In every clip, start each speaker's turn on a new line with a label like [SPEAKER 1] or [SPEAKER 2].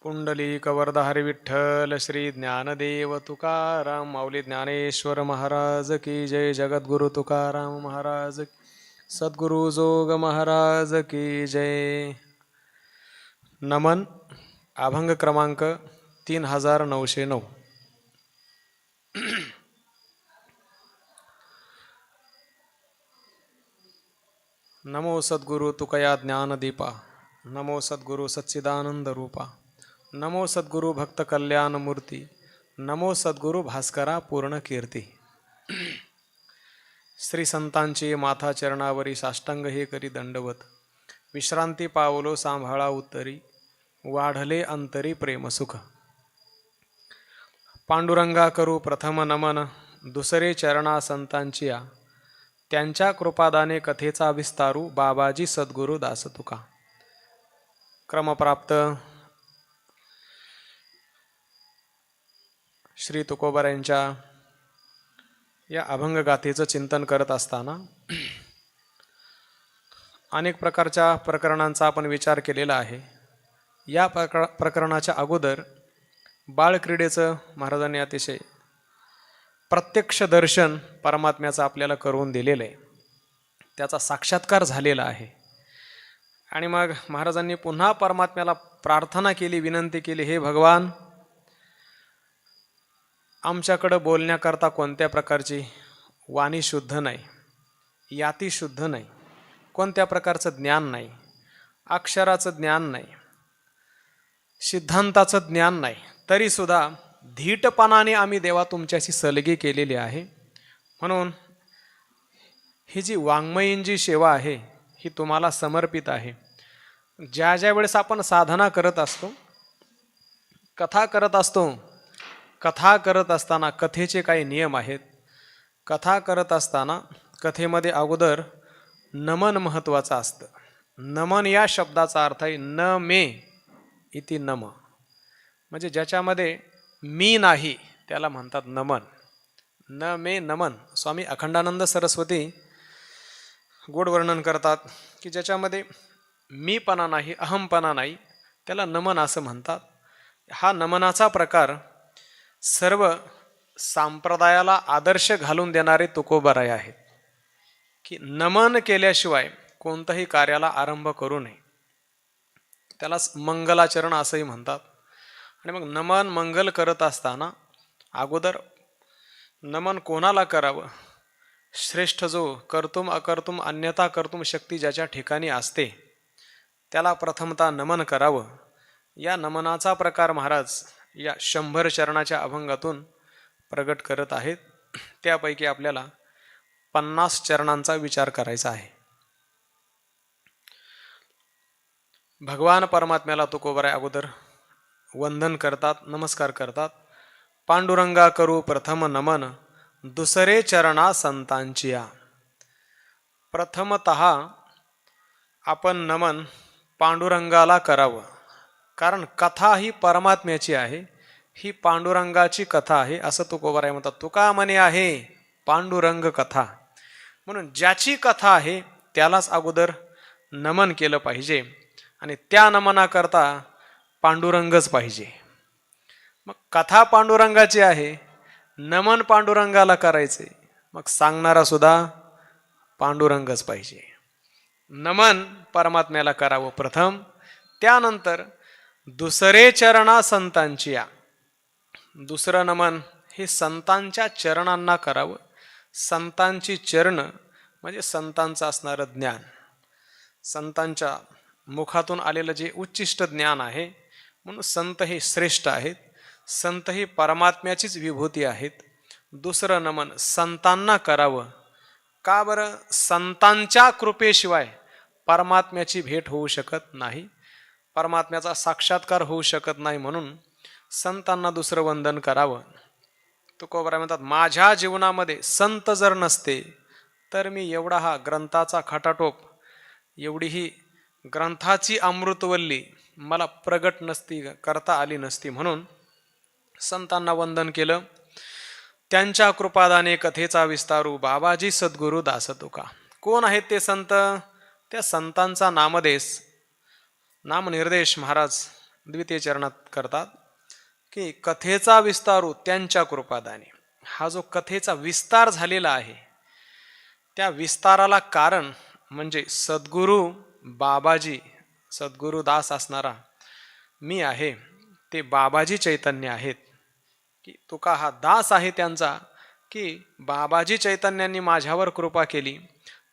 [SPEAKER 1] पुंडलिक वरद हरी विठ्ठल श्री ज्ञानदेव तुकाराम माऊली ज्ञानेश्वर महाराज की जय. जगद्गुरु तुकाराम महाराज की, सद्गुरु जोग महाराज की जय. नमन. अभंग क्रमांक 3909. नमो सद्गुरु तुकया ज्ञानदीपा, नमो सद्गुरु सच्चिदानंद रूपा, नमो सद्गुरु भक्त कल्याण मूर्ती, नमो सद्गुरु भास्करा पूर्ण कीर्ती. श्री संतांची माथा चरणावरी साष्टांग हे करी दंडवत, विश्रांती पावलो सांभाळा उत्तरी, वाढले अंतरी प्रेमसुख. पांडुरंगा करू प्रथम नमन, दुसरे चरणा संतांची या, त्यांच्या कृपादाने कथेचा विस्तारू, बाबाजी सद्गुरु दास तुका. क्रमप्राप्त श्री तुकोबारायांच्या या अभंगगाथेचं चिंतन करत असताना अनेक प्रकारच्या प्रकरणांचा आपण विचार केलेला आहे. या प्रकरणाच्या अगोदर बाळक्रीडेचं महाराजांनी अतिशय प्रत्यक्ष दर्शन परमात्म्याचं आपल्याला करून दिलेलं आहे, त्याचा साक्षात्कार झालेला आहे. आणि मग महाराजांनी पुन्हा परमात्म्याला प्रार्थना केली, विनंती केली, हे भगवान, आमच्याकडं बोलण्याकरता कोणत्या प्रकारची वाणी शुद्ध नाही, याती शुद्ध नाही, कोणत्या प्रकारचं ज्ञान नाही, अक्षराचं ज्ञान नाही, सिद्धांताचं ज्ञान नाही, तरीसुद्धा धीटपणाने आम्ही देवा तुमच्याशी सलगी केलेली आहे. म्हणून ही जी वाङ्मयीन जी सेवा आहे ही तुम्हाला समर्पित आहे. ज्या ज्या वेळेस आपण साधना करत असतो, कथा करत असतो, कथा करत असताना कथेचे काही नियम आहेत. कथा करत असताना कथेमध्ये अगोदर नमन महत्त्वाचं असतं. नमन या शब्दाचा अर्थ आहे न मे इति नम, म्हणजे ज्याच्यामध्ये मी नाही त्याला म्हणतात नमन. न मे नमन. स्वामी अखंडानंद सरस्वती गोड वर्णन करतात की ज्याच्यामध्ये मीपणा नाही, अहमपणा नाही, त्याला नमन असं म्हणतात. हा नमनाचा प्रकार सर्व संप्रदायाला आदर्श घालून देणारे तुकोबाराय आहेत की नमन केल्याशिवाय कोणत्याही कार्याला आरंभ करू नये. त्यालाच मंगलाचरण असंही म्हणतात. आणि मग नमन मंगल करत असताना अगोदर नमन कोणाला करावं? श्रेष्ठ जो कर्तुम अकर्तुम अन्यथा कर्तुम शक्ती ज्याच्या ठिकाणी असते त्याला प्रथमतः नमन करावं. या नमनाचा प्रकार महाराज या 100 चरणाच्या अभंगातून प्रगट करत आहेत. त्यापैकी आपल्याला 50 चरणांचा विचार करायचा आहे. भगवान परमात्म्याला तुकोबाराय अगोदर वंदन करतात, नमस्कार करतात. पांडुरंगा करू प्रथम नमन, दुसरे चरणा संतांची या. प्रथमतः आपण नमन पांडुरंगाला करावं, कारण कथा ही परमात्म्याची आहे, ही पांडुरंगाची कथा आहे असं तुकोबाराय म्हणतात. तुका म्हणे आहे पांडुरंग कथा. म्हणून ज्याची कथा आहे त्यालाच अगोदर नमन केलं पाहिजे आणि त्या नमनाकरता पांडुरंगच पाहिजे. मग कथा पांडुरंगाची आहे, नमन पांडुरंगाला करायचे, मग सांगणारा सुद्धा पांडुरंगच पाहिजे. नमन परमात्म्याला करावं प्रथम, त्यानंतर दुसरे चरणा संतांची या. दुसरं नमन हे संतांच्या चरणांना करावं. संतांची चरण म्हणजे संतांचं असणारं ज्ञान, संतांच्या मुखातून आलेलं जे उच्चिष्ट ज्ञान आहे. म्हणून संत हे श्रेष्ठ आहेत, संत हे परमात्म्याचीच विभूती आहेत. दुसरं नमन संतांना करावं. का बरं? संतांच्या कृपेशिवाय परमात्म्याची भेट होऊ शकत नाही, परमात्म्याचा साक्षात्कार होऊ शकत नाही. म्हणून संतांना दुसरं वंदन करावं. तुकोबाराय म्हणतात माझ्या जीवनामध्ये संत जर नसते तर मी एवढा हा ग्रंथाचा खटाटोप, एवढी ही ग्रंथाची अमृतवल्ली मला प्रगट नसती करता आली नसती. म्हणून संतांना वंदन केलं. त्यांच्या कृपादाने कथेचा विस्तारू, बाबाजी सद्गुरु दास तुका. कोण आहेत ते संत? त्या संतांचा नामदेश नामनिर्देश महाराज द्वितीय चरणात करतात की कथेचा विस्तारू त्यांच्या कृपादाने. हा जो कथेचा विस्तार झालेला आहे त्या विस्ताराला कारण म्हणजे सद्गुरू बाबाजी, सद्गुरू दास असणारा मी आहे, ते बाबाजी चैतन्य आहेत. की तुका हा दास आहे त्यांचा, की बाबाजी चैतन्यांनी माझ्यावर कृपा केली,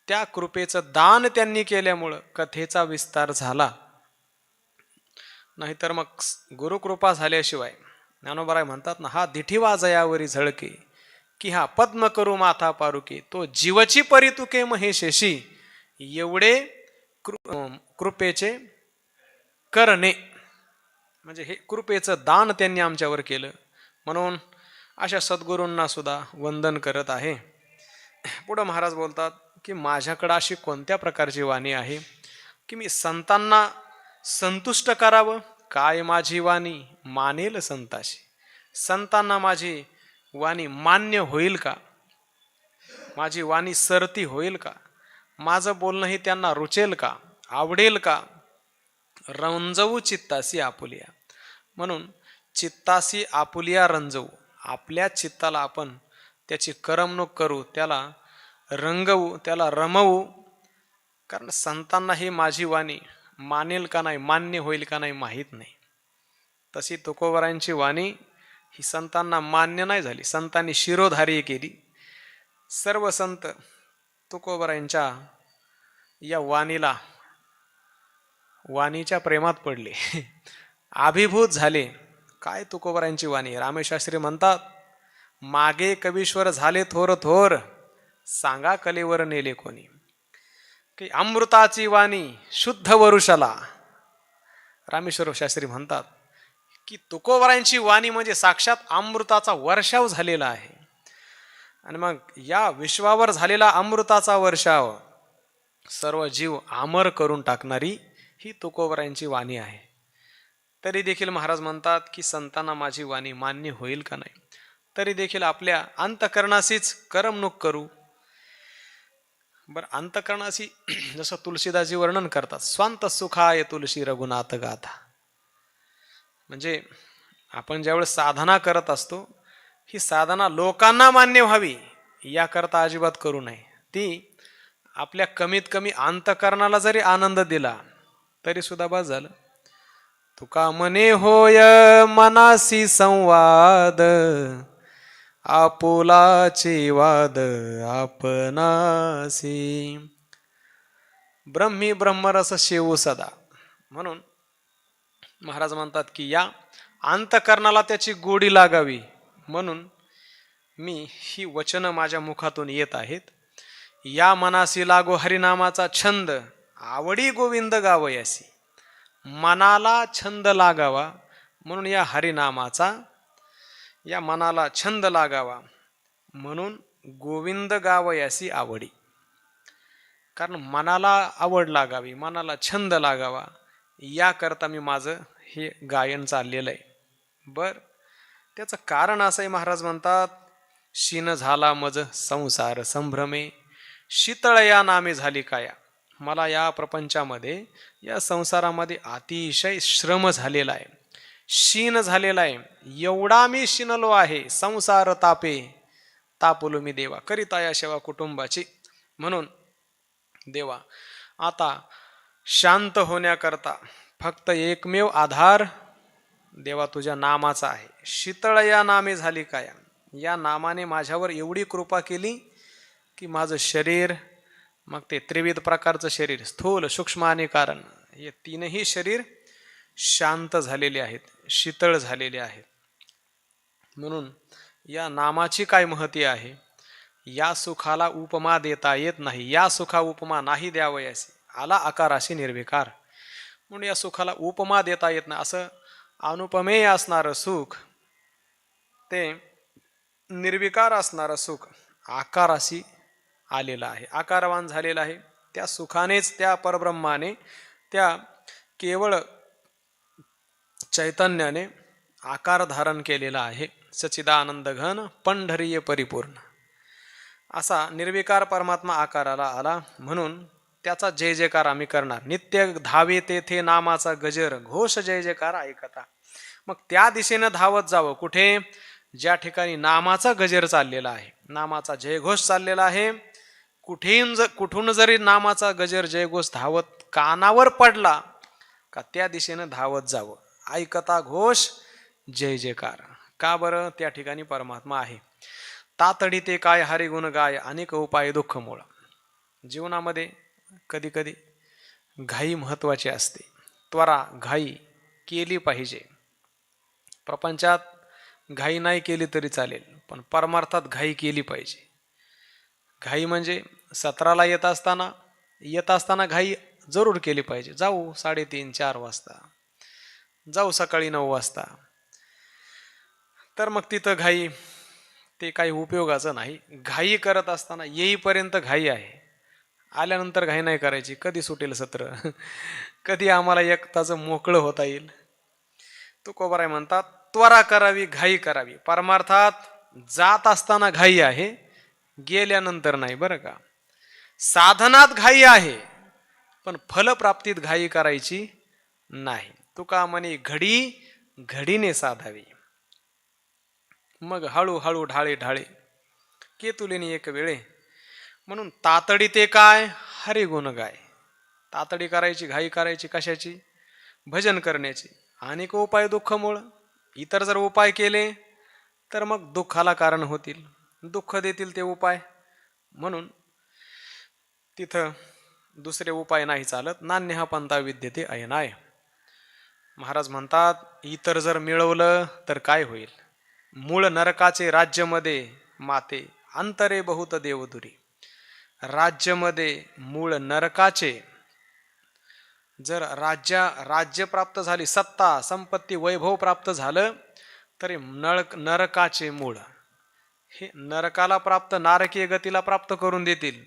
[SPEAKER 1] त्या कृपेचं दान त्यांनी केल्यामुळं कथेचा विस्तार झाला. नाहीतर मग गुरुकृपा झाल्याशिवाय ज्ञानोबराय म्हणतात ना, हा दिठी वाजयावरी झळके की हा पद्म करू माथा पारुके, तो जीवची परितुके महेशेशी. एवढे कृपेचे करणे म्हणजे हे कृपेचं दान त्यांनी आमच्यावर केलं, म्हणून अशा सद्गुरूंना सुद्धा वंदन करत आहे. पुढं महाराज बोलतात की माझ्याकडं अशी कोणत्या प्रकारची वाणी आहे की मी संतांना संतुष्ट करावं. काय माझी वाणी मानेल संताशी, संतांना माझी वाणी मान्य होईल का, माझी वाणी सरती होईल का, माझं बोलणंही त्यांना रुचेल का, आवडेल का. रंजवू चित्तासी आपुलिया, म्हणून चित्तासी आपुलिया रंजवू, आपल्या चित्ताला आपण त्याची करमणूक करू, त्याला रंगवू, त्याला रमवू. कारण संतांना ही माझी वाणी मानेल का नाही, मान्य होईल का नाही माहीत नाही. तशी तुकोबरायांची वाणी ही संतांना मान्य नाही झाली, संतांनी शिरोधार्य केली. सर्व संत तुकोबरायांच्या या वाणीच्या प्रेमात पडले, अभिभूत झाले. काय तुकोबरायांची वाणी. रामेशास्त्री म्हणतात, मागे कवीश्वर झाले थोर थोर, सांगा कलेवर नेले कोणी. की अमृताची वाणी शुद्ध वरुषाला. रामेश्वर शास्त्री म्हणतात की तुकोबरायांची वाणी म्हणजे साक्षात अमृताचा वर्षाव झालेला आहे. आणि मग या विश्वावर झालेला अमृताचा वर्षाव सर्व जीव आमर करून टाकणारी ही तुकोबरायांची वाणी आहे. तरी देखील महाराज म्हणतात की संतांना माझी वाणी मान्य होईल का नाही, तरी देखील आपल्या अंतकरणाशीच करमणूक करू. बरं, अंतकरणाशी जसं तुलसीदासजी वर्णन करतात, स्वांत सुखाय तुलसी रघुनाथ गाथा. म्हणजे आपण ज्यावेळेस साधना करत असतो, ही साधना लोकांना मान्य व्हावी याकरता अजिबात करू नये. ती आपल्या कमीत कमी अंतकरणाला जरी आनंद दिला तरी सुद्धा बस झालं. तुका मने होय मनासी संवाद, आपुलाचे वाद आपणासी. ब्रह्मी ब्रह्मरस शेवू सदा. म्हणून महाराज म्हणतात की या अंतकरणाला त्याची गोडी लागावी म्हणून मी ही वचनं माझ्या मुखातून येत आहेत. या मनासी लागो हरिनामाचा छंद, आवडी गोविंद गावयासी. मनाला छंद लागावा म्हणून या हरिनामाचा, या मनाला छंद लागावा म्हणून गोविंद गावयासी आवडी. कारण मनाला आवड लागावी, मनाला छंद लागावा याकरता मी माझं हे गायन चाललेलं आहे. बर, त्याचं कारण असं आहे. महाराज म्हणतात, शीन झाला मज संसार संभ्रमे, शीतळ या नामे झाली काया. मला या प्रपंचामध्ये, या संसारामध्ये अतिशय श्रम झालेला आहे, शीन झालेला आहे. एवढा मी शिनलो आहे, संसार तापे तापलो मी देवा, करिता या सेवा कुटुंबाची. म्हणून देवा आता शांत होण्याकरता फक्त एकमेव आधार देवा तुझ्या नामाचा आहे. शीतळ या नामे झाली काया. या नामाने माझ्यावर एवढी कृपा केली की माझं शरीर, मग ते त्रिविध प्रकारचं शरीर, स्थूल सूक्ष्म आणि कारण, हे तीनही शरीर शांत झालेले आहेत, शीतळ झालेले आहेत. म्हणून या नामाची काय महती आहे, या सुखाला उपमा देता येत नाही. या सुखा उपमा नाही द्यावयासी, आला आकाराशी निर्विकार. म्हणून या सुखाला उपमा देता येत नाही. असं अनुपमेय असणारं सुख, ते निर्विकार असणारं सुख आकाराशी आलेलं आहे, आकारवान झालेलं आहे. त्या सुखानेच, त्या परब्रह्माने, त्या केवळ चैतन्याने आकार धारण केलेला आहे. सच्चिदानंद घन पंढरीय परिपूर्ण असा निर्विकार परमात्मा आकाराला आला. म्हणून त्याचा जय जयकार आम्ही करणार. नित्य धावे तेथे नामाचा गजर, घोष जय जयकार ऐकता. मग त्या दिशेनं धावत जावं. कुठे? ज्या ठिकाणी नामाचा गजर चाललेला आहे, नामाचा जयघोष चाललेला आहे. कुठून जरी नामाचा गजर जयघोष धावत कानावर पडला का त्या दिशेनं धावत जावं. ऐकता घोष जय जयकार. का बरं? त्या ठिकाणी परमात्मा आहे. तातडी ते काय हरिगुण गाय, अनेक उपाय दुःख मूळ. जीवनामध्ये कधी कधी घाई महत्वाची असते. त्वरा घाई केली पाहिजे. प्रपंचात घाई नाही केली तरी चालेल, पण परमार्थात घाई केली पाहिजे. घाई म्हणजे सत्राला येत असताना घाई जरूर केली पाहिजे. जाऊ 3:30-4 वाजता, जाऊ सकाळी 9 वाजता. तर मग तिथं घाई ते काही उपयोगाचं नाही. घाई करत असताना येईपर्यंत घाई आहे, आल्यानंतर घाई नाही करायची. कधी सुटेल सत्र, कधी आम्हाला 1 तास मोकळं होता येईल. तुकोबाराय म्हणतात त्वरा करावी घाई करावी. परमार्थात जात असताना घाई आहे, गेल्यानंतर नाही बरं का. साधनात घाई आहे, पण फलप्राप्तीत घाई करायची नाही. तुका म्हणे घडी घडीने साधावी, मग हळूहळू ढाळे ढाळे केतुलेनी एक वेळे. म्हणून तातडी ते काय हरिगुण गाय. तातडी करायची, घाई करायची कशाची? भजन करण्याची. अनेक उपाय दुःख मूळ. इतर जर उपाय केले तर मग दुःखाला कारण होतील, दुःख देतील ते उपाय. म्हणून तिथं दुसरे उपाय नाही चालत. नान्य हा पंथा विद्यते अयनाय. महाराज म्हणतात इतर जर मिळवलं तर काय होईल? मूळ नरकाचे राज्यमध्ये माते, अंतरे बहुत देवदुरी. राज्यमध्ये मूळ नरकाचे जर राज्य प्राप्त झाली, सत्ता संपत्ती वैभव प्राप्त झालं तरी नरकाचे मूळ हे नरकाला प्राप्त, नारकीय गतीला प्राप्त करून देतील.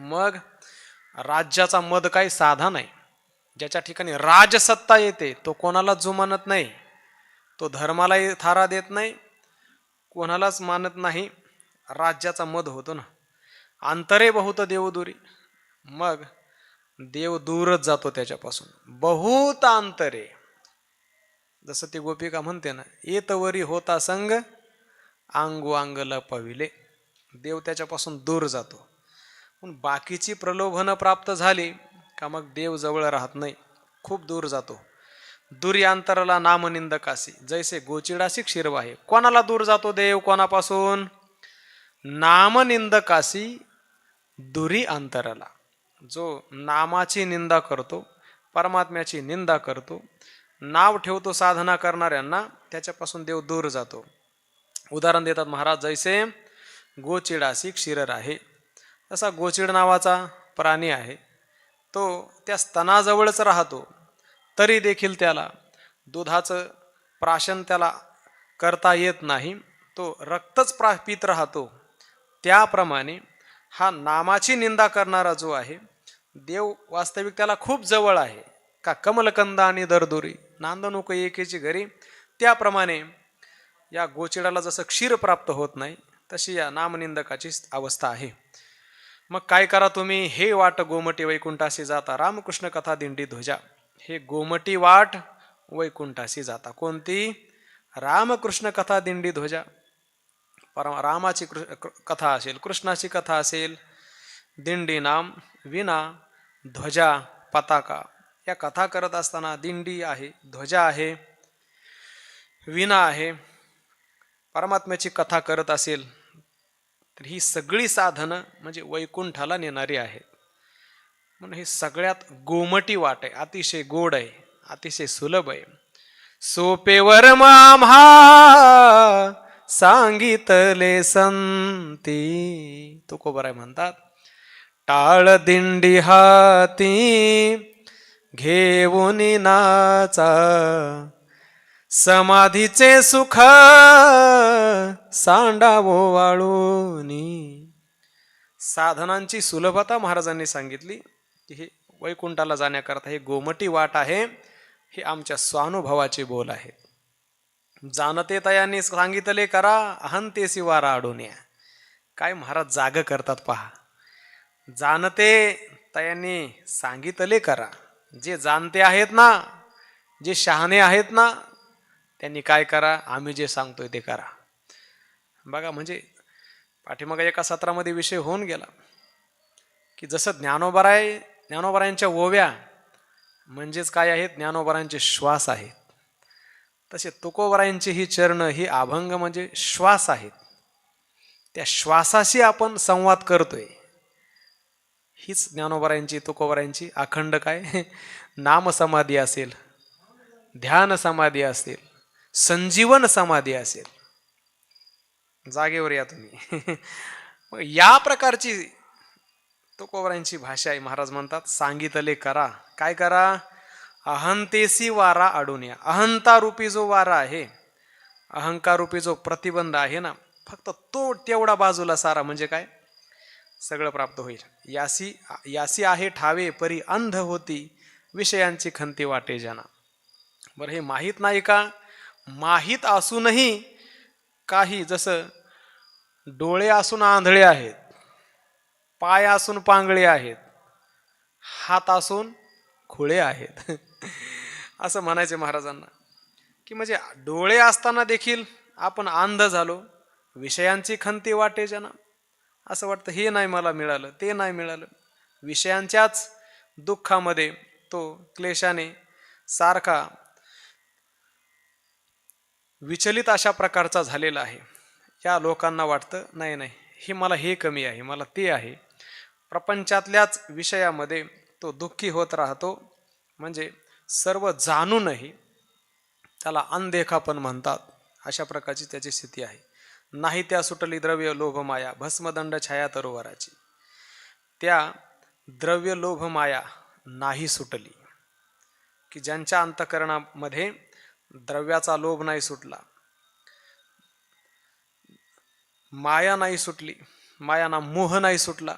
[SPEAKER 1] मग राज्याचा मद काही साधा नाही. ज्याच्या ठिकाणी राजसत्ता येते तो कोणाला जुमानत नाही, तो धर्मालाही थारा देत नाही, कोणालाच मानत नाही. राज्याचा मद होतो ना. अंतरे बहुत देवदुरी, मग देव दूरच जातो त्याच्यापासून. बहुत अंतरे, जसं ती गोपिका म्हणते ना, येतवरी होता संग अंगू अंग लपविले. देव त्याच्यापासून दूर जातो. पण बाकीची प्रलोभनं प्राप्त झाली का मग देव जवळ राहत नाही, खूप दूर जातो. दुरी अंतराला नामनिंदकासी, जैसे गोचिडासी क्षीरवाहे. कोणाला दूर जातो देव? कोणापासून? नामनिंदकासी दुरी अंतराला. जो नामाची निंदा करतो, परमात्म्याची निंदा करतो, नाव ठेवतो साधना करणाऱ्यांना, त्याच्यापासून देव दूर जातो. उदाहरण देतात महाराज, जैसे गोचिडासी क्षीर आहे. तसा गोचिड नावाचा प्राणी आहे, तो त्या स्तनाजवळच राहतो, तरी देखील त्याला दुधाचं प्राशन त्याला करता येत नाही, तो रक्तच पित राहतो. त्याप्रमाणे हा नामाची निंदा करणारा जो आहे, देव वास्तविक त्याला खूप जवळ आहे. का कमलकंद आणि दरदुरी नांदनुक एकेची घरी. त्याप्रमाणे या गोचिडाला जसं क्षीर प्राप्त होत नाही, तशी या नामनिंदकाची अवस्था आहे. मग काय करा तुम्ही? हे वाट गोमटी वैकुंठाशी जाता, रामकृष्ण कथा दिंडी ध्वजा. हे गोमटी वाट वैकुंठाशी जाता. कोणती? रामकृष्ण कथा दिंडी ध्वजा. रामाची कथा असेल, कृष्णाची कथा असेल, दिंडी नाम विना ध्वजा पताका. या कथा करत असताना दिंडी आहे, ध्वजा आहे, विना आहे. परमात्म्याची कथा करत असेल तर ही सगळी साधनं म्हणजे वैकुंठाला नेणारी आहेत. म्हणून हे सगळ्यात गोमटी वाट आहे, अतिशय गोड आहे, अतिशय सुलभ आहे. सोपेवर आम्हा सांगितले संती. तुकोबाराय म्हणतात टाळ दिंडी हाती घेऊन नाचा, समाधीचे सुख सांडावो वाळूनी. साधनांची सुलभता महाराजांनी सांगितली की हे वैकुंठाला जाण्याकरता हे गोमटी वाट आहे. हे आमच्या स्वानुभवाचे बोल आहेत. जाणते तयाने सांगितले करा, अहंतेसी वारा अडून या. काय महाराज जाग करतात पहा. जाणते आता यांनी सांगितले करा. जे जाणते आहेत ना, जे शहाणे आहेत ना, त्यांनी काय करा, आम्ही जे सांगतोय ते करा. बघा, म्हणजे पाठीमागे एका सत्रामध्ये विषय होऊन गेला की जसं ज्ञानोबरायांच्या ओव्या म्हणजेच काय आहेत, ज्ञानोबरायांचे श्वास आहेत, तसे तुकोबरायांची ही चरण, ही अभंग म्हणजे श्वास आहेत. त्या श्वासाशी आपण संवाद करतोय. हीच ज्ञानोबरायांची, तुकोबरायांची अखंड काय नाम समाधी असेल, ध्यान समाधी असेल, संजीवन समाधी असेल. जागेवर या तुम्ही. मग या प्रकारची तुकोबरायांची भाषा आहे. महाराज म्हणतात सांगितले करा. काय करा? अहंतेसी वारा अडून या. अहंता रूपी जो वारा आहे, अहंकार रूपी जो प्रतिबंध आहे ना, फक्त तो तेवढा बाजूला सारा, म्हणजे काय, सगळं प्राप्त होईल. यासी आहे ठावे परी अंध होती, विषयांची खंती वाटे जना. बरं, हे माहीत नाही का? माहीत असूनही काही, जसं डोळे असून आंधळे आहेत, पाय असून पांगळे आहेत, हात असून खुळे आहेत. असं म्हणायचे महाराजांना, की म्हणजे डोळे असताना देखील आपण अंध झालो, विषयांची खंती वाटे जना. असं वाटतं हे नाही मला मिळालं, ते नाही मिळालं. विषयांच्याच दुःखामध्ये तो क्लेशाने सारखा विचलित अशा प्रकारचा झालेला आहे. या लोकांना वाटतं नाही नाही, हे मला हे कमी आहे, मला ते आहे. प्रपंचातल्याच विषयामध्ये तो दुःखी होत राहतो. म्हणजे सर्व जाणूनही त्याला अनदेखा पण म्हणतात. अशा प्रकारची त्याची स्थिती आहे. नाही त्या सुटली द्रव्य लोभ माया, भस्मदंड छाया तरोवराची. त्या द्रव्य लोभ माया नाही सुटली, की ज्यांच्या अंतःकरणामध्ये द्रव्याचा लोभ नाही सुटला, माया नाही सुटली, मायाना मोह नाही सुटला,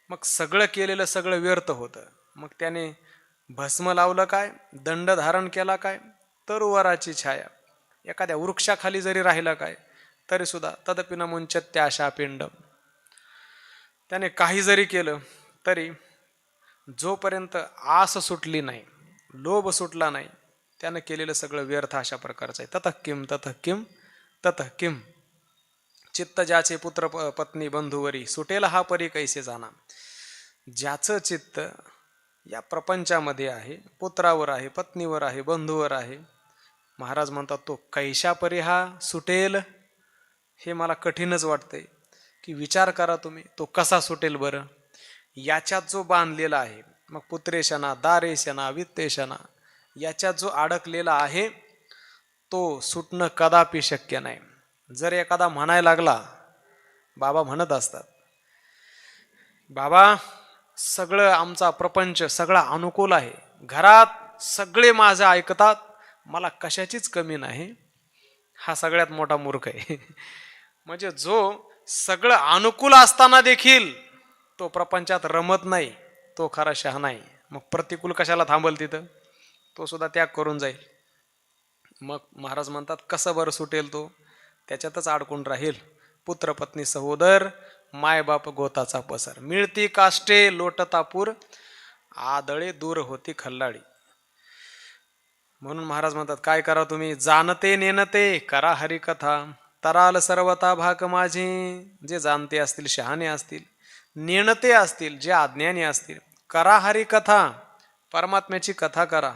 [SPEAKER 1] मग सगळं केलेलं सगळं व्यर्थ होतं. मग त्याने भस्म लावलं काय, दंड धारण केला काय, तरुवराची छाया. एखाद्या वृक्षाखाली जरी राहिला काय तरी सुद्धा तदपि न मुंचत्या आशा पिंड. त्याने काही जरी केलं तरी जोपर्यंत आस सुटली नाही, लोभ सुटला नाही, त्यानं केलेलं सगळं व्यर्थ अशा प्रकारचं आहे. ततः किम ततः किम ततः किम. चित्त ज्याचे पुत्र पत्नी बंधुवरी, सुटेल हा परी कैसे जाना. ज्याचं चित्त या प्रपंचामध्ये आहे, पुत्रावर आहे, पत्नीवर आहे, बंधूवर आहे, महाराज म्हणतात तो कैशा परी हा सुटेल. हे मला कठीणच वाटतंय की विचार करा तुम्ही, तो कसा सुटेल बरं. याच्यात जो बांधलेला आहे, मग पुत्रेशना, दारेशना, वित्तेशना, याच्यात जो अडकलेला आहे तो सुटणं कदापि शक्य नाही. जर एखादा म्हणायला लागला, बाबा म्हणत असतात, बाबा सगळं आमचा प्रपंच सगळा अनुकूल आहे, घरात सगळे माझं ऐकतात, मला कशाचीच कमी नाही, हा सगळ्यात मोठा मूर्ख आहे. म्हणजे जो सगळं अनुकूल असताना देखील तो प्रपंचात रमत नाही, तो खरा शहाणा आहे. मग प्रतिकूल कशाला थांबल तिथं, तो सुद्धा त्याग करून जाईल. मग महाराज म्हणतात कसं बरं सुटेल तो, त्याच्यातच अडकून राहील. पुत्र पत्नी सहोदर, मायबाप गोताचा पसर, मिळती काष्टे लोटतापूर, आदळे दूर होती खल्लाडी. म्हणून महाराज म्हणतात काय करा तुम्ही, जाणते नेनते करा हरिकथा, तराल सर्वता भाक माझी. जे जाणते असतील, शहाणे असतील, नेणते असतील, जे अज्ञानी असतील, करा हरिकथा, परमात्म्याची कथा करा.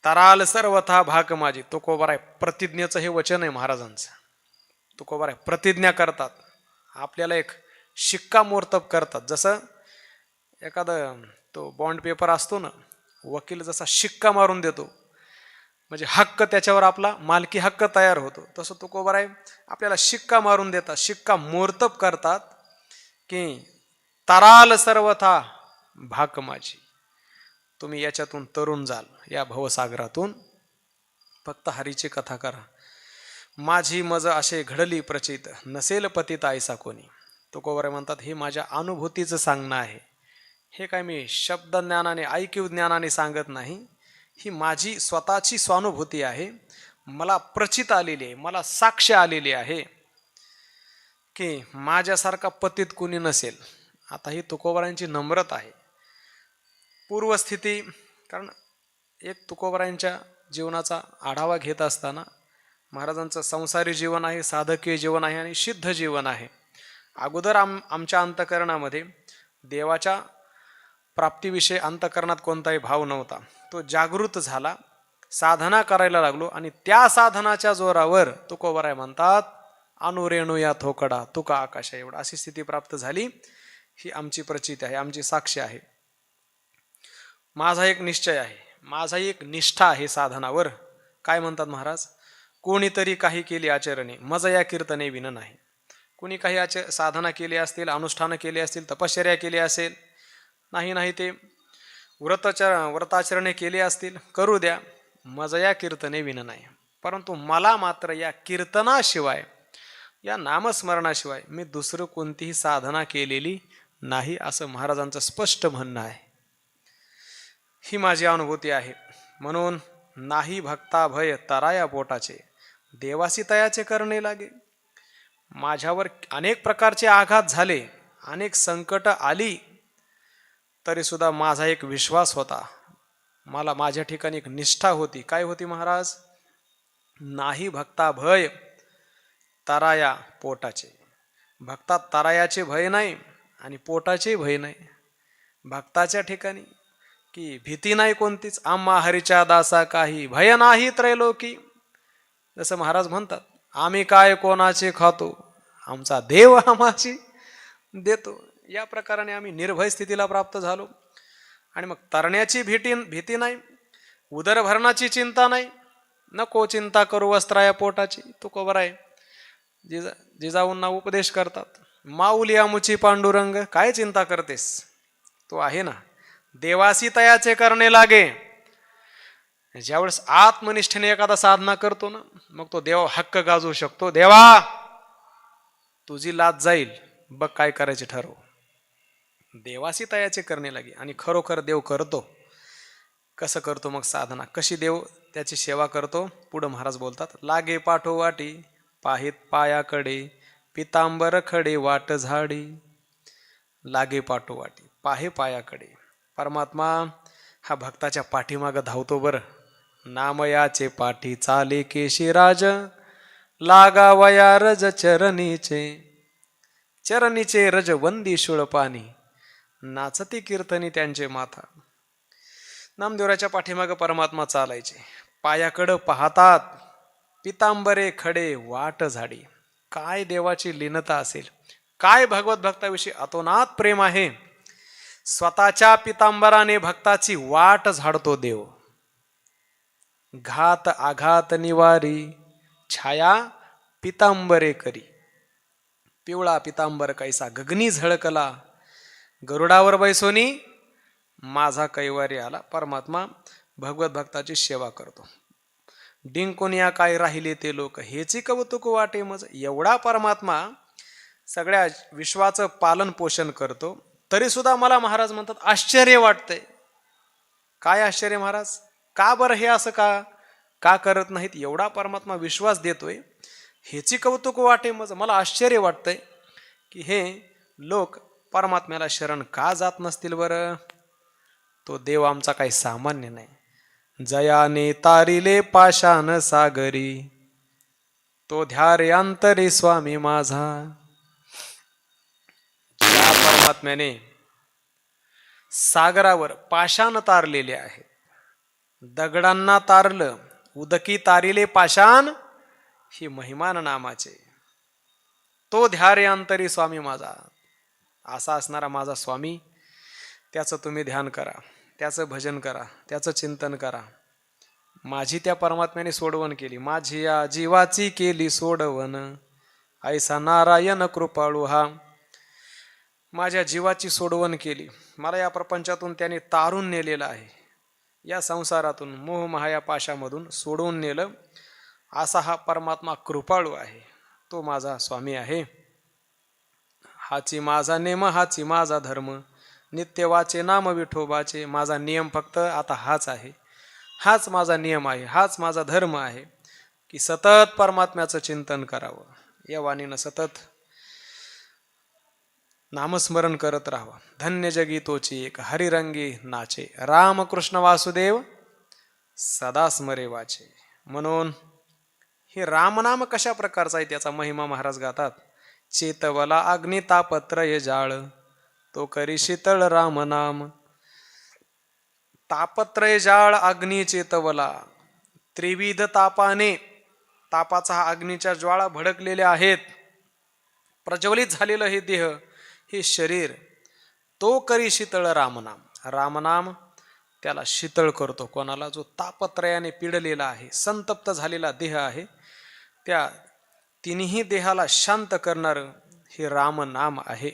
[SPEAKER 1] तराल सर्वथा भाक माझी. तुकोबाराय प्रतिज्ञेचं हे वचन आहे महाराजांचं. तुकोबाराय प्रतिज्ञा करतात, आपल्याला एक शिक्कामोर्तब करतात. जसं एखादं तो बॉन्ड पेपर असतो ना, वकील जसा शिक्का मारून देतो, म्हणजे हक्क त्याच्यावर आपला मालकी हक्क तयार होतो, तसं तुकोबाराय आपल्याला शिक्का मारून देतात, शिक्का मोर्तब करतात की तराल सर्वथा भाक माझी. तुम्ही याच्यातून तरुण जाल, या भवसागरातून. फक्त हरीची कथा करा. माझी मज असे घडली प्रचित, नसेल पतित ऐसा कोणी. तुकोबाराय म्हणतात हे माझ्या अनुभूतीचं सांगणं आहे. हे काय मी शब्द ज्ञानाने, ऐकीव ज्ञानाने सांगत नाही. ही माझी स्वतःची स्वानुभूती आहे. मला प्रचित आलेली आहे, मला साक्ष आलेली आहे की माझ्यासारखा पतित कुणी नसेल आता ही तुकोबारायांची नम्रता आहे. पूर्वस्थिती, कारण एक तुकोबारायांच्या जीवनाचा आढावा घेत असताना महाराजांचं संसारी जीवन आहे, साधकीय जीवन आहे आणि सिद्ध जीवन आहे. अगोदर आमच्या अंतःकरणामध्ये देवाच्या प्राप्तीविषयी अंतःकरणात कोणताही भाव नव्हता. तो जागृत झाला, साधना करायला लागलो आणि त्या साधनाच्या जोरावर तुकोबाराय म्हणतात अनुरेणू या थोकडा तुका आकाशा एवढा, अशी स्थिती प्राप्त झाली. ही आमची प्रचिती आहे, आमची साक्ष आहे. माझा एक निश्चय आहे, माझा एक निष्ठा आहे साधनावर. काय म्हणतात महाराज, कोणीतरी काही केली आचरणे मज या कीर्तने विन नाही. कोणी काही साधना केली असतील, अनुष्ठानं केली असतील, तपश्चर्या केली असेल, नाही ते व्रताचरणे केली असतील, करू द्या, मज या कीर्तने विन नाही. परंतु मला मात्र या कीर्तनाशिवाय, या नामस्मरणाशिवाय मी दुसरं कोणतीही साधना केलेली नाही, असं महाराजांचं स्पष्ट म्हणणं आहे. ही माझी अनुभूती आहे. म्हणून नाही भक्ता भय तराया पोटाचे, देवासी तयाचे करणे लागे. माझ्यावर अनेक प्रकारचे आघात झाले, अनेक संकट आली, तरी सुद्धा माझा एक विश्वास होता, मला माझ्या ठिकाणी एक निष्ठा होती. काय होती महाराज, नाही भक्ता भय तराया पोटाचे. भक्तात तरायाचे भय नाही आणि पोटाचे भय नाही. भक्ताच्या ठिकाणी की भीती नाही कोणतीच. आम्हा हरीच्या दासा काही भय नाही त्रैलोकी. जसं महाराज म्हणतात, आम्ही काय कोणाचे खातो, आमचा देव आम्हाची देतो. या प्रकाराने आम्ही निर्भय स्थितीला प्राप्त झालो. आणि मग तरण्याची भीती नाही, उदरभरणाची चिंता नाही. नको चिंता करू वस्त्राया पोटाची. तुकोबाराय जिजाऊंना उपदेश करतात, माऊली आमुची पांडुरंग, काय चिंता करतेस, तो आहे ना. देवासी तयाचे करणे लागे. ज्यावेळेस आत्मनिष्ठेने एखादा साधना करतो ना, मग तो देवा हक्क गाजवू शकतो. देवा तुझी लाज जाईल, बघ काय करायचे ठरव. देवासी तयाचे करणे लागे. आणि खरोखर देव करतो. कसं करतो मग साधना, कशी देव त्याची सेवा करतो. पुढं महाराज बोलतात, लागे पाठोवाटी पाहित पायाकडे, पितांबर खडे वाट झाडी. लागे पाठोवाटी, पाहे पायाकडे. परमात्मा हा भक्ताच्या पाठीमागं धावतो. बरं, नामयाचे पाठी चाले केशीराज, लागावया रज चरणीचे. चरणीचे रज वंदी शुळपानी, नाचती कीर्तनी त्यांचे माथा. नामदेवराच्या पाठीमागं परमात्मा चालायचे, पायाकडं पाहतात, पितांबरे खडे वाट झाडी. काय देवाची लीनता असेल, काय भगवत भक्ताविषयी अतोनात प्रेम आहे. स्वतःच्या पितांबराने भक्ताची वाट झाडतो देव. घात आघात निवारी, छाया पितांबरे करी. पिवळा पितांबर कैसा गगनी झळकला, गरुडावर बैसोनी माझा कैवारी आला. परमात्मा भगवत भक्ताची सेवा करतो. डिंकोनिया काय राहिले ते लोक, हेची कौतुक वाटे मज. एवढा परमात्मा सगळ्या विश्वाचं पालन पोषण करतो. तरी सुद्धा मला महाराज म्हणतात आश्चर्य वाटतंय. काय आश्चर्य महाराज, का बरं हे असं का करत नाहीत. एवढा परमात्मा विश्वास देतोय, हेची कौतुक वाटे मज. मला आश्चर्य वाटतंय की हे लोक परमात्म्याला शरण का जात नसतील बरं. तो देव आमचा काही सामान्य नाही. जयाने तारिले पाषाण सागरी, तो ध्यारे अंतरे स्वामी माझा. या परमात्म्याने सागरावर पाषाण तारलेले आहेत. दगडांना तारलं, उदकी तारिले पाषाण, ही महिमान नामाचे. तो ध्यारे अंतरी स्वामी माझा. असा असणारा माझा स्वामी, त्याचं तुम्ही ध्यान करा, त्याचं भजन करा, त्याचं चिंतन करा. माझी त्या परमात्म्याने सोडवण केली, माझी या जीवाची केली सोडवण. ऐसा नारायण कृपाळू हा. माझ्या जीवाची सोडवण केली. मला या प्रपंचातून त्याने तारून नेलेलं आहे. या संसारातून मोहमाया पाशामधून सोडवून नेलं. असा हा परमात्मा कृपाळू आहे. तो माझा स्वामी आहे. हाची माझा नेम, हाची माझा धर्म, नित्य वाचे नाम विठोबाचे. माझा नियम फक्त आता हाच आहे, हाच माझा नियम आहे, हाच माझा धर्म आहे की सतत परमात्म्याचं चिंतन करावं. या वाणीनं सतत नामस्मरण करत राहावं. धन्य जगी तोची एक हरिरंगी नाचे, रामकृष्ण वासुदेव सदा स्मरे वाचे. म्हणून हे रामनाम कशा प्रकारचा आहे त्याचा महिमा महाराज गातात. चेतवला अग्नी तापत्रय जाळ, तो करी शीतळ रामनाम. तापत्रय जाळ अग्नी चेतवला, त्रिविध तापाने, तापाचा हा अग्नीच्या ज्वाळा भडकलेल्या आहेत, प्रज्वलित झालेलं हे देह, हे शरीर, तो करी शीतळ रामनाम. रामनाम त्याला शीतळ करतो. कोणाला? जो तापत्रयाने पिडलेला आहे, संतप्त झालेला देह आहे, त्या तिन्ही देहाला शांत करणार हे रामनाम आहे.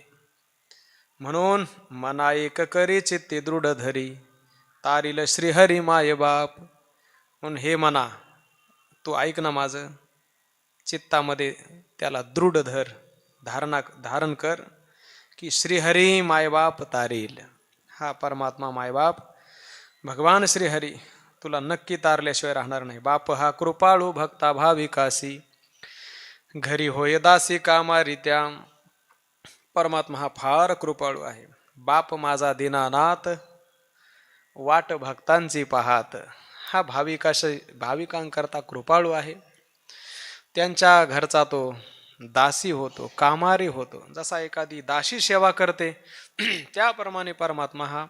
[SPEAKER 1] म्हणून मना एक करी चित्ते दृढ धरी, तारील श्रीहरी माय बाप. म्हणून हे मना, तू ऐक ना माझं, चित्तामध्ये त्याला दृढ धर, धारण कर की श्रीहरी मायबाप तारील. हा परमात्मा मायबाप भगवान श्रीहरी तुला नक्की तारल्याशिवाय राहणार नाही. बाप हा कृपाळू भक्ता भाविकासी, घरी होय दासी कामारित्या. परमात्मा हा फार कृपाळू आहे. बाप माझा दीनानाथ, वाट भक्तांची पाहात. हा भाविकांकरता कृपाळू आहे. त्यांच्या घरचा तो दासी होतो, कामारी होतो. जसा एखादी दासी सेवा करते त्याप्रमाणे परमात्मा हा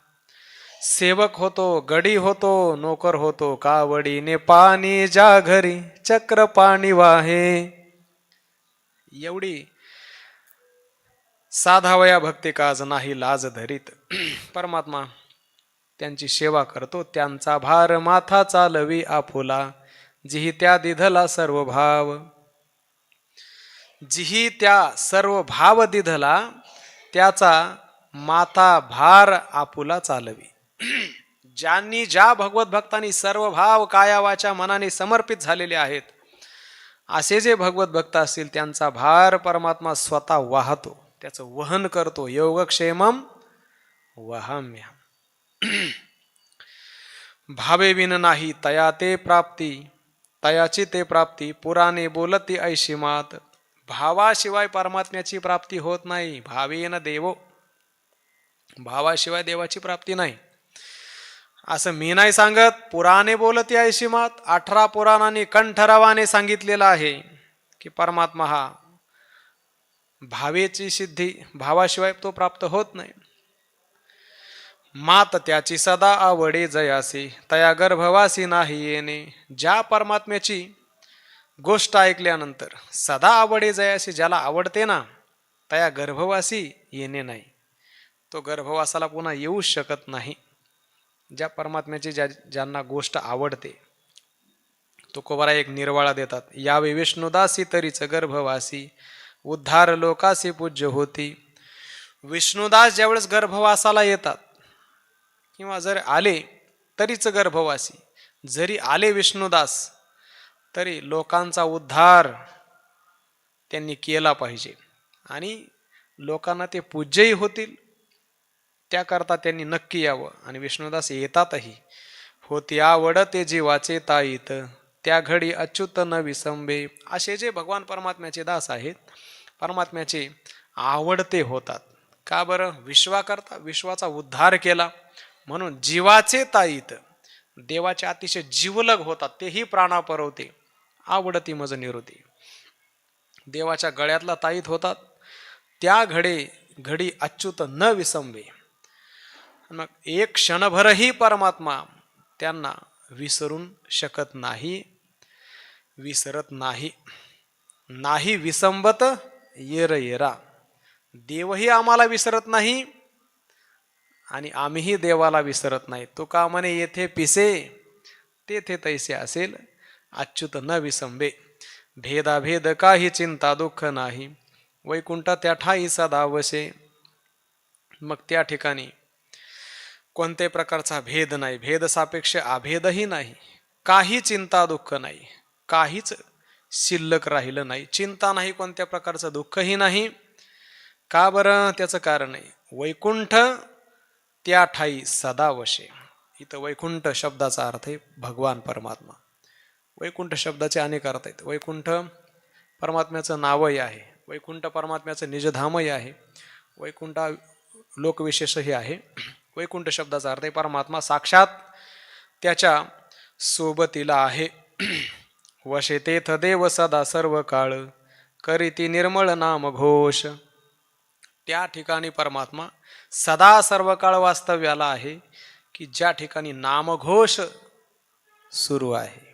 [SPEAKER 1] सेवक होतो, गडी होतो, नोकर होतो. कावडीने पाणी ज्या घरी चक्र पाणी वाहे. एवढी साधावया भक्ती काज नाही लाज धरीत. परमात्मा त्यांची सेवा करतो. त्यांचा भार माथा चालवी आपुला, जिही त्या दिधला सर्व भाव. जिही त्या सर्व भाव दिधला, त्याचा माथा भार आपुला चालवी. ज्यांनी, ज्या भगवत भक्तांनी सर्व भाव काया वाचा मनाने समर्पित झालेले आहेत, असे जे भगवत भक्त असतील त्यांचा भार परमात्मा स्वतः वाहतो, त्याचं वहन करतो. योगक्षेमम वहाम्यहम्. भावे विन नाही तया ते प्राप्ती, तयाची ते प्राप्ती. पुराणे बोलती ऐशी मात. भावाशिवाय परमात्म्याची प्राप्ती होत नाही. भावेन देवो, भावाशिवाय देवाची प्राप्ती नाही. असं मी नाही सांगत, पुराणे बोलती ऐशी मात. 18 पुराणांनी कंठरावाने सांगितलेलं आहे की परमात्मा हा भावेची सिद्धी, भावाशिवाय तो प्राप्त होत नाही. मात त्याची सदा आवडे जयासी, तया गर्भवासी नाही येणे. ज्या परमात्म्याची गोष्ट ऐकल्यानंतर सदा आवडे जयासी, ज्याला आवडते ना, तया गर्भवासी येणे नाही. तो गर्भवासाला पुन्हा येऊच शकत नाही. ज्या परमात्म्याची ज्यांना गोष्ट आवडते, तुकोबारा एक निर्वाळा देतात. यावे विष्णुदासी तरीच गर्भवासी, उद्धार लोकासी पूज्य होती. विष्णुदास ज्यावेळेस गर्भवासाला येतात, किंवा जर आले तरीच गर्भवासी, जरी आले विष्णुदास तरी लोकांचा उद्धार त्यांनी केला पाहिजे आणि लोकांना ते पूज्यही होतील. त्याकरता त्यांनी नक्की यावं. आणि विष्णुदास येतातही. होती आवड ते जीवाचे ताईत, त्या घडी अच्युत न विसंबे. असे जे भगवान परमात्म्याचे दास आहेत, परमात्म्याचे आवडते होतात. का बरं? विश्वाकरता, विश्वाचा उद्धार केला म्हणून. जीवाचे ताईत, देवाचे अतिशय जीवलग होतात, तेही प्राणापरवते. आवडती मज निरुती, देवाच्या गळ्यातला ताईत होतात. त्या घडी अच्युत न विसंबे. मग एक क्षणभरही परमात्मा त्यांना विसरून शकत नाही, विसरत नाही. नाही विसंबत येर येरा. देवही आम्हाला विसरत नाही आणि आम्हीही देवाला विसरत नाही. तुका म्हणे येथे पिसे, तेथे तैसे असेल. अच्युत न विसंबे. भेदाभेद काही चिंता दुःख नाही, वैकुंठ त्या ठाई सदा वसे. मग त्या ठिकाणी कोणत्याही प्रकारचा भेद नाही, भेद सापेक्ष अभेदही नाही, काही चिंता दुःख नाही, काहीच शिल्लक राहिलं नाही. चिंता नाही, कोणत्या प्रकारचं दुःखही नाही. का बरं? त्याचं कारण आहे, वैकुंठ त्या ठाई सदा वशे. इथं वैकुंठ शब्दाचा अर्थ आहे भगवान परमात्मा. वैकुंठ शब्दाचे अनेक अर्थ आहेत. वैकुंठ परमात्म्याचं नावही आहे, वैकुंठ परमात्म्याचं निजधामही आहे. वैकुंठ लोकविशेष हे आहे. वैकुंठ शब्दाचा अर्थ आहे परमात्मा साक्षात त्याच्या सोबतीला आहे. वशे तेथ देव सदा सर्व काळ करीती निर्मळ नाम घोष. त्या ठिकाणी परमात्मा सदा सर्व काळ वास्तव्याला आहे की ज्या ठिकाणी नामघोष सुरू आहे.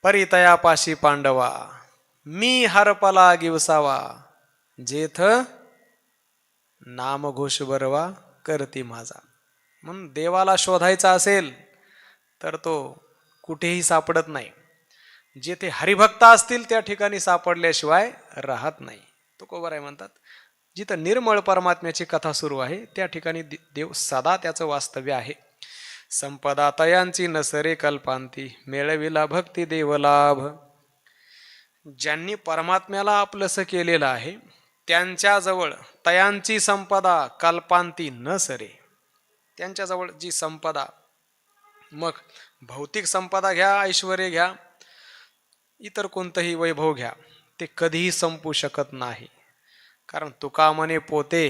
[SPEAKER 1] परितयापाशी पांडवा मी हरपला गिवसावा जेथ नामघोष बरवा करती माझा. म्हणून देवाला शोधायचा असेल तर तो कुठेही सापडत नाही. जेथे हरिभक्त असतील त्या ठिकाणी सापडल्याशिवाय राहत नाही. तुकोबाराय म्हणतात जिथं निर्मळ परमात्म्याची कथा सुरू आहे त्या ठिकाणी देव सदा त्याचं वास्तव्य आहे. संपदा तयांची नसरे कल्पांती मिळविला भक्ती देवलाभ. ज्यांनी परमात्म्याला आपलंसं केलेलं आहे त्यांच्याजवळ तयांची संपदा कल्पांती न सरे. त्यांच्याजवळ जी संपदा, मग भौतिक संपदा घ्या, ऐश्वर्य घ्या, इतर कोणतंही वैभव घ्या, ते कधीही संपू शकत नाही. कारण तुका म्हणे पोते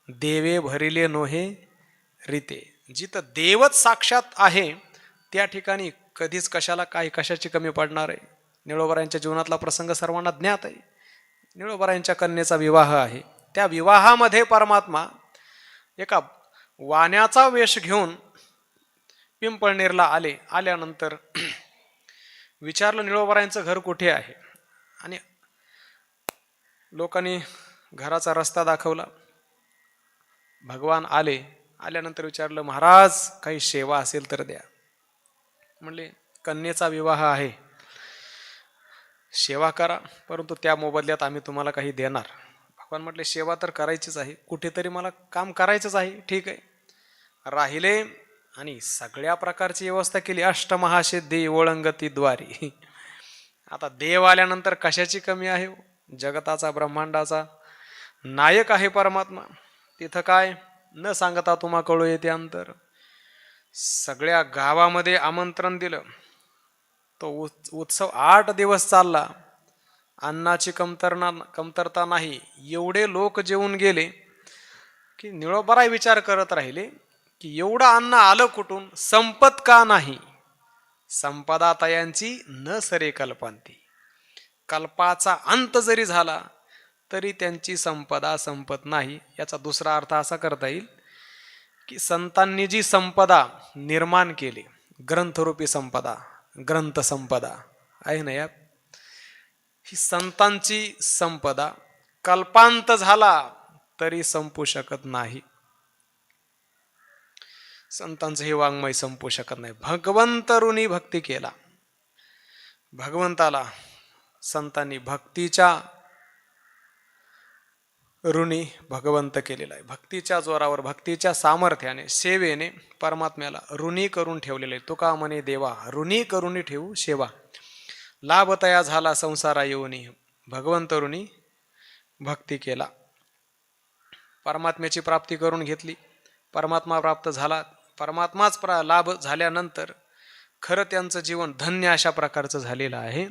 [SPEAKER 1] देवे भरिले नोहे रीते. जिथं देवच साक्षात आहे त्या ठिकाणी कधीच कशाला काही कशाची कमी पडणार आहे. निळोबरायांच्या जीवनातला प्रसंग सर्वांना ज्ञात आहे. निळोबरायांच्या कन्येचा विवाह आहे. त्या विवाहामध्ये परमात्मा एका वाण्याचा वेश घेऊन पिंपळनेरला आले. आल्यानंतर विचारलं निळोबरायांचं घर कुठे आहे, आणि लोकांनी घराचा रस्ता दाखवला. भगवान आले. आल्यानंतर विचारलं महाराज काही सेवा असेल तर द्या. म्हणले कन्येचा विवाह आहे, सेवा करा, परंतु त्या मोबदल्यात आम्ही तुम्हाला काही देणार. भगवान म्हटले सेवा तर करायचीच आहे, कुठेतरी मला काम करायचंच आहे. ठीक आहे. राहिले आणि सगळ्या प्रकारची व्यवस्था केली. अष्टमहासिद्धी ओळंगती द्वारी. आता देव आल्यानंतर कशाची कमी आहे? जगताचा ब्रह्मांडाचा नायक आहे परमात्मा. तिथं काय न सांगता तुम्हा कळू येते अंतर. सगळ्या गावामध्ये आमंत्रण दिलं. तो उत्सव 8 दिवस चालला. अन्नाची कमतरता नाही. एवढे लोक जेवून गेले की निळोबराय विचार करत राहिले की एवढं अन्न आलं कुठून, संपत का नाही. संपदा तयांची न सरे कल्पांती. कल्पाचा अंत जरी झाला तरी त्यांची संपदा संपत नाही. याचा दुसरा अर्थ असा करता येईल की संतांनी जी संपदा निर्माण केली, ग्रंथरूपी संपदा, ग्रंथ संपदा आहे ना, या ही संतांची संपदा कल्पांत झाला तरी संपू शकत नाही. संतांचं हे वाङ्मय संपू शकत नाही. भगवंत ऋणी भक्ती केला. भगवंताला संतांनी भक्तीच्या ऋणी भगवंत केलेला आहे. भक्तीच्या जोरावर, भक्तीच्या सामर्थ्याने, सेवेने परमात्म्याला ऋणी करून ठेवलेले आहे. तुका म्हणे देवा ऋणी करून ठेवू सेवा. लाभ तया झाला संसारा येऊनी. भगवंत ऋणी भक्ती केला. परमात्म्याची प्राप्ती करून घेतली. परमात्मा प्राप्त झाला. परमात्माच लाभ झाल्यानंतर खरं त्यांचं जीवन धन्य अशा प्रकारचं झालेलं आहे.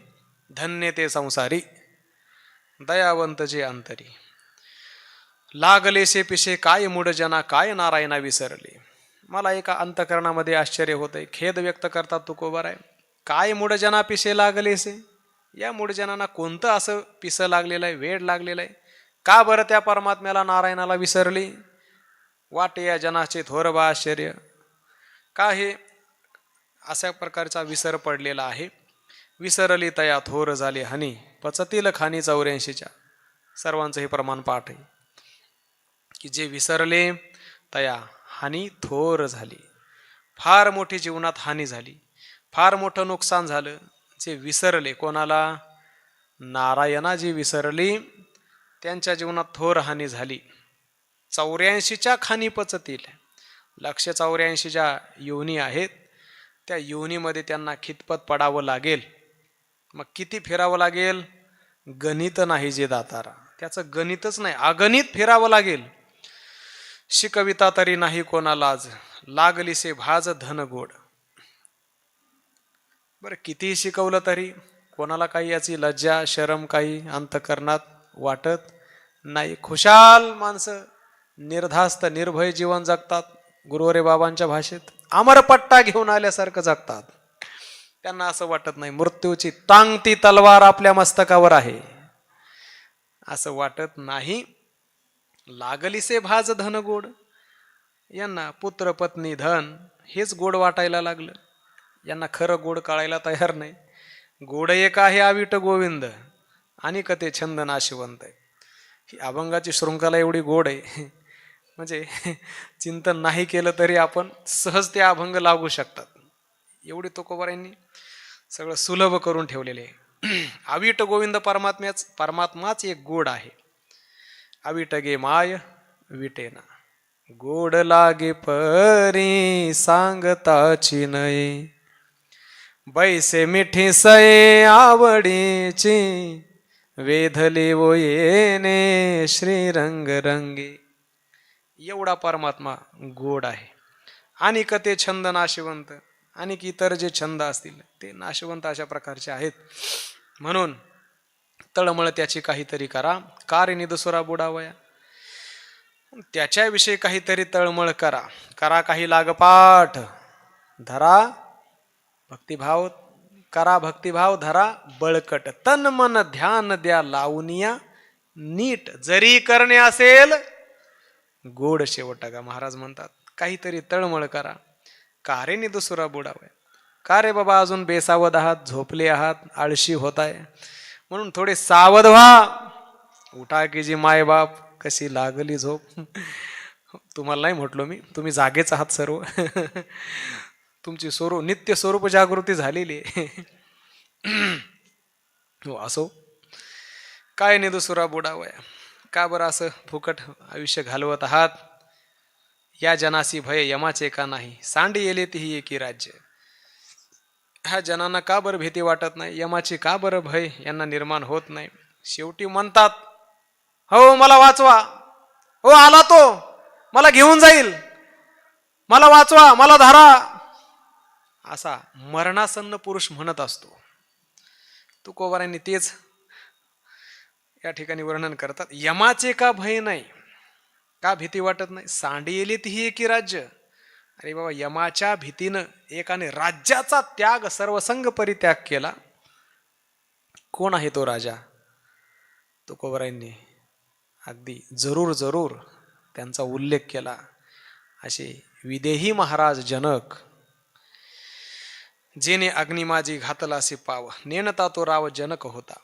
[SPEAKER 1] धन्य ते संसारी दयावंत जे अंतरी. लागलेसे पिशे काय मूढ जना काय नारायणा विसरले. मला एका अंतकरणामध्ये आश्चर्य होतंय. खेद व्यक्त करतात तुकोबाराय. काय मूढ जना पिशे लागलेसे. या मूढजनांना कोणतं असं पिसं लागलेलं आहे, वेड लागलेलं आहे? का बरं त्या परमात्म्याला नारायणाला विसरली? वाटे या जनाचे थोरबा आश्चर्य. का हे अशा प्रकारचा विसर पडलेला आहे? विसरली तया थोर झाले हनी पचतील खानी 84च्या. सर्वांचं हे प्रमाण पाठ आहे की जे विसरले तया हानी थोर झाली. फार मोठी जीवनात हानी झाली, फार मोठं नुकसान झालं. जे विसरले, कोणाला? नारायणा जी विसरली त्यांच्या जीवनात थोर हानी झाली. 84च्या खानी पचतील. 184 ज्या योनी आहेत त्या योनीमध्ये त्यांना खितपत पडावं लागेल. मग किती फिरावं लागेल? गणित नाही जे दातारा. त्याचं गणितच नाही, अगणित फिरावं लागेल. शिकविता तरी नाही कोणालाज लागली से भाज धन गोड. बरं कितीही शिकवलं तरी कोणाला काही याची लज्जा शरम काही अंतकरणात वाटत नाही. खुशाल माणसं निर्धास्त निर्भय जीवन जगतात. गुरुवरे बाबांच्या भाषेत अमरपट्टा घेऊन आल्यासारखं जगतात. त्यांना असं वाटत नाही मृत्यूची टांगती तलवार आपल्या मस्तकावर आहे, असं वाटत नाही. लागलीसे भाज धन गोड, यांना पुत्र पत्नी धन हेच गोड वाटायला लागलं. यांना खरं गोड कळायला तयार नाही. गोड एक आहे अविट गोविंद आणि कथे छंद नाशिवंत आहे. ही अभंगाची शृंखला एवढी गोड आहे म्हणजे चिंतन नाही केलं तरी आपण सहज ते अभंग लागू शकतात. एवढी तुकोबारायांनी सगळं सुलभ करून ठेवलेले आहे. अविट गोविंद परमात्माच एक गोड आहे. अविट गे माय विटेना, गोड लागे परी सांगताची नये, बैसे मिठी सये आवडीची, वेधले वो येणे श्रीरंग रंगी. एवढा परमात्मा गोड आहे. आणि ते छंद नाशिवंत, आणि इतर जे छंद असतील ते नाशिवंत अशा प्रकारचे आहेत. म्हणून तळमळ त्याची काहीतरी करा, कार निदसुरा बुडावया. त्याच्याविषयी काहीतरी तळमळ करा. करा काही लागपाठ, धरा भक्तिभाव, करा भक्तिभाव धरा बळकट, तन मन ध्यान द्या लावूनिया नीट, जरी करणे असेल गोड शेवट का. महाराज म्हणतात काहीतरी तळमळ करा, का रे निदुसुरा बुडावया. का रे बाबा अजून बेसावध आहात, झोपले आहात, आळशी होताय, म्हणून थोडे सावध व्हा. उठा की जी माय बाप, कशी लागली झोप. तुम्हाला नाही म्हटलो मी, तुम्ही जागेच आहात सर्व. तुमची नित्य स्वरूप जागृती झालेली आहे. हो असो, काय निदुसुरा बुडावया. का बरं असं फुकट आयुष्य घालवत आहात. या जनासी भय यमाचे का नाही, सांडी येले तीही एकी राज्य. ह्या जनांना का बरं भीती वाटत नाही, यमाची का बरं भय यांना निर्माण होत नाही. शेवटी म्हणतात हो मला वाचवा, हो आला तो मला घेऊन जाईल, मला वाचवा, मला धरा, असा मरणासन्न पुरुष म्हणत असतो. तुकोबारांनी तेच या ठिकाणी वर्णन करतात. यमाचे का भय नाही, का भीती वाटत नाही, सांडी येली तीही एकी राज्य. अरे बाबा, यमाच्या भीतीनं एकाने राज्याचा त्याग, सर्वसंग परित्याग केला. कोण आहे तो राजा? तुकोबारांनी अगदी जरूर जरूर त्यांचा उल्लेख केला. असे विदेही महाराज जनक, जेने अग्निमाजी घातलासी पाव, नेनता तो राव जनक होता.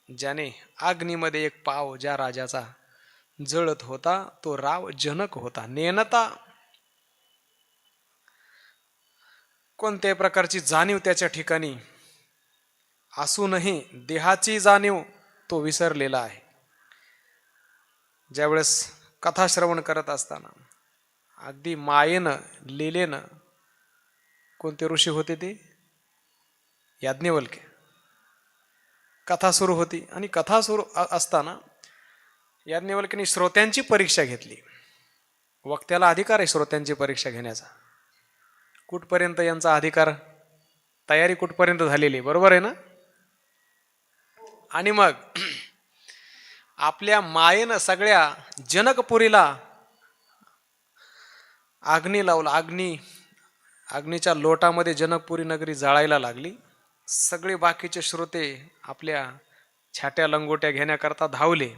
[SPEAKER 1] ज्याने अग्नीमध्ये एक पाव ज्या राजाचा जळत होता तो राव जनक होता. नेनता कोणत्याही प्रकारची जाणीव त्याच्या ठिकाणी असूनही देहाची जाणीव तो विसरलेला आहे. ज्यावेळेस कथाश्रवण करत असताना अगदी मायेनं लीलेनं, कोणते ऋषी होते ते याज्ञवल्क्य, कथा सुरू होती आणि कथा सुरू असताना याज्ञवल्क्याने श्रोत्यांची परीक्षा घेतली. वक्त्याला अधिकार आहे श्रोत्यांची परीक्षा घेण्याचा. कुठपर्यंत यांचा अधिकार, तयारी कुठपर्यंत झालेली, बरोबर आहे ना. आणि मग आपल्या मायेनं सगळ्या जनकपुरीला अग्नी लावला. अग्नीच्या लोटामध्ये जनकपुरी नगरी जाळायला लागली. सगळे बाकीचे श्रोते आपल्या छाट्या लंगोट्या घेण्याकरता धावले.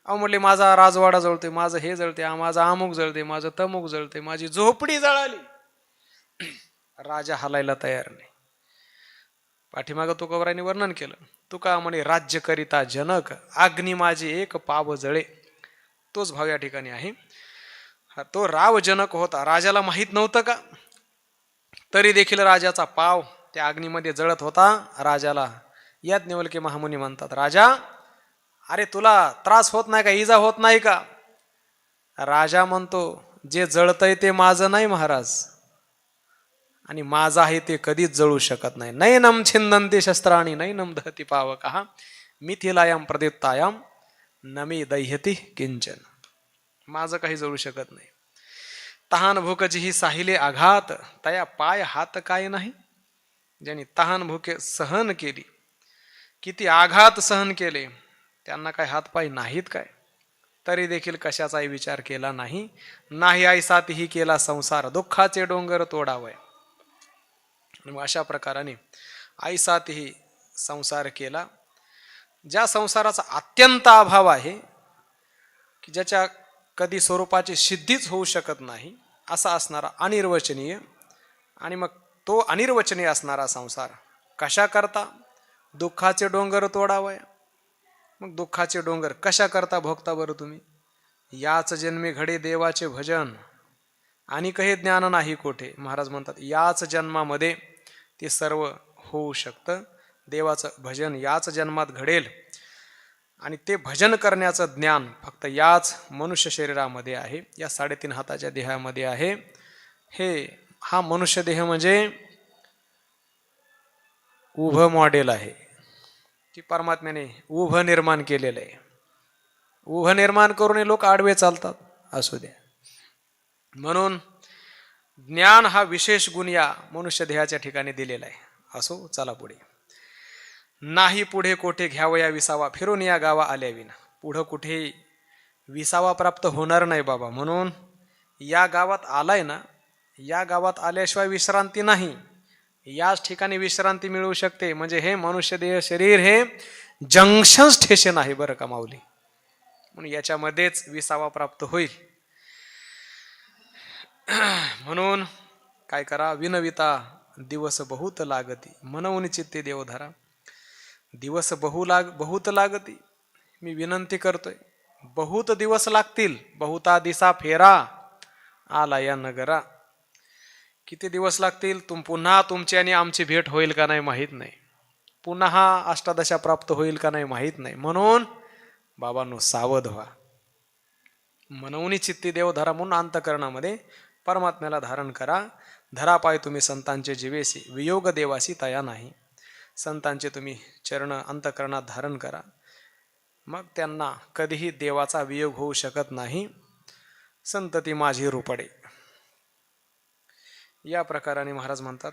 [SPEAKER 1] अहो म्हटले माझा राजवाडा जळते, माझं हे जळते, माझा अमुक जळते, माझं तमुक जळते, माझी झोपडी जळाली. राजा हलायला तयार नाही. पाठीमागं तुकोबारांनी वर्णन केलं. तुका म्हणे राज्य करिता जनक, अग्नी माझी एक पाव जळे. तोच भाव या ठिकाणी आहे. तो राव जनक होता. राजाला माहीत नव्हतं का, तरी देखील राजाचा पाव त्या अग्नीमध्ये जळत होता. राजाला याज्ञवल्क्य महामुनी म्हणतात, राजा अरे तुला त्रास होत नाही का, इजा होत नाही का. राजा म्हणतो जे जळतंय ते माझं नाही महाराज, आणि माझं आहे ते कधीच जळू शकत नाही. नैनम छिंदंती शस्त्राणी नैनम दहती पावकः, मिथिलायाम प्रदीप्तायाम नमी दह्यती किंचन. माझं काही जळू शकत नाही. तहान भूकची ही साहिले आघात, तया पाय हात काय नाही. ज्यांनी तहान भूके सहन केली, किती आघात सहन केले, त्यांना काय हात पाय नाहीत काय. तरी देखील कशाचाही विचार केला नाही. नाही ऐसातही केला संसार, दुःखाचे डोंगर तोडावय. मग अशा प्रकाराने ऐसातही संसार केला. ज्या संसाराचा अत्यंत अभाव आहे, की ज्याच्या कधी स्वरूपाची सिद्धीच होऊ शकत नाही, असा असणारा अनिर्वचनीय, आणि मग तो अनिर्वचनीय असणारा संसार कशा करता? दुःखाचे डोंगर तोडावया. मग दुःखाचे डोंगर कशा करता भोगता बरं तुम्ही? याच जन्मी घडे देवाचे भजन आणि काही ज्ञान नाही कोठे. महाराज म्हणतात याच जन्मामध्ये ते सर्व होऊ शकतं. देवाचं भजन याच जन्मात घडेल आणि ते भजन करण्याचं ज्ञान फक्त याच मनुष्य शरीरामध्ये आहे, या 3.5 हाताच्या देहामध्ये आहे. हा मनुष्य देह म्हणजे उभं मॉडेल आहे, की परमात्म्याने उभं निर्माण केलेलं आहे. उभं निर्माण करून लोक आडवे चालतात, असू द्या. म्हणून ज्ञान हा विशेष गुण या मनुष्य देहाच्या ठिकाणी दिलेला आहे. असो, चला पुढे. नाही पुढे कोठे घ्यावया विसावा, फिरून या गावा आल्या विना. पुढं कुठे विसावा प्राप्त होणार नाही बाबा. म्हणून या गावात आलाय ना, या गावात आल्याशिवाय विश्रांती नाही. याच ठिकाणी विश्रांती मिळू शकते. म्हणजे हे मनुष्य देह शरीर हे जंक्शन स्टेशन आहे बरं का माऊली. म्हणून याच्यामध्येच विसावा प्राप्त होईल. म्हणून काय करा? विनविता दिवस बहुत लागती, मनवून चित्ते देवधरा. दिवस बहुत लागती, मी विनंती करतोय, बहुत दिवस लागतील. बहुता दिसा फेरा आला या नगरा. किती दिवस लागतील? पुन्हा तुमची आणि आमची भेट होईल का नाही माहीत नाही. पुन्हा अष्टादशा प्राप्त होईल का नाही माहीत नाही. म्हणून बाबांनो सावध व्हा. मनवनी चित्ती देव धरा. म्हणून अंतकरणामध्ये परमात्म्याला धारण करा. धरा पाय तुम्ही संतांचे जीवेसी, वियोग देवासी तया नाही. संतांचे तुम्ही चरण अंतकरणात धारण करा, मग त्यांना कधीही देवाचा वियोग होऊ शकत नाही. संतती माझी रूपडे. या प्रकाराने महाराज म्हणतात,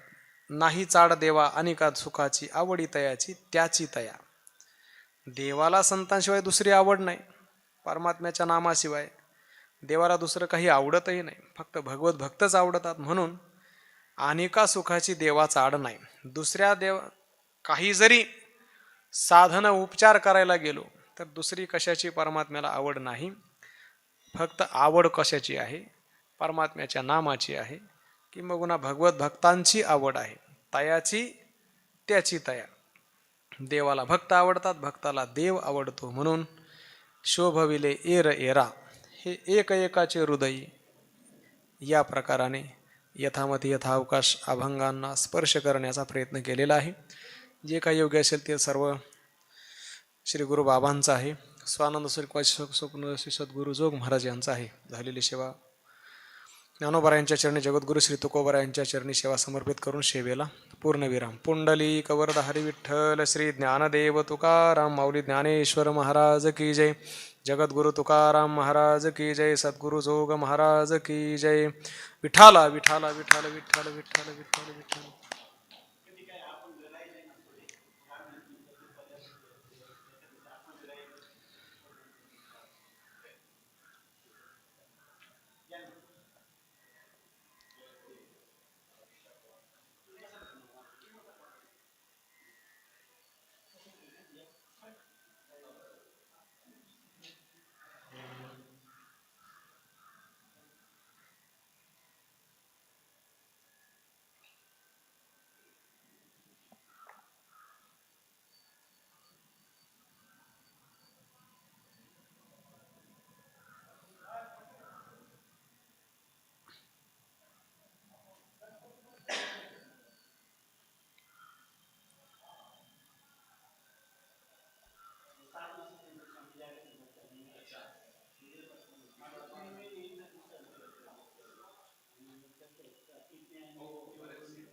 [SPEAKER 1] नाही चाड देवा अनिका सुखाची, आवडी तयाची त्याची तया. देवाला संतांशिवाय दुसरी आवड नाही. परमात्म्याच्या नामाशिवाय देवाला दुसरं काही आवडतही नाही. फक्त भगवत भक्तच आवडतात. म्हणून अनिका सुखाची देवाचा आड नाही. दुसऱ्या काही जरी साधन उपचार करायला गेलो तर दुसरी कशाची परमात्म्याला आवड नाही. फक्त आवड कशाची आहे? परमात्म्याच्या नामाची आहे. किंबहुना भगवत भक्तांची आवड आहे. तयाची त्याची तया. देवाला भक्त आवडतात, भक्ताला देव आवडतो. म्हणून शोभविले एर एरा, हे एक एकाचे हृदय. या प्रकाराने यथामती यथावकाश अभंगांना स्पर्श करण्याचा प्रयत्न केलेला आहे. जे काही योग्य असेल ते सर्व श्री गुरु बाबांचं आहे. स्वानंद स्वप्न श्री सद्गुरु जोग महाराज यांचा आहे. झालेली सेवा ज्ञानोबरायांच्या चरणी, जगद्गुरु श्री तुकोबरायांच्या चरणी सेवा समर्पित करून सेवेला पूर्णविराम. पुंडलिक वरद हरी विठ्ठल श्री ज्ञानदेव तुकाराम माऊली ज्ञानेश्वर महाराज की जय. जगद्गुरु तुकाराम महाराज की जय. सद्गुरु जोग महाराज की जय. विठाला विठाला विठाल विठ्ठल विठ्ठल विठ्ठल विठ्ठल.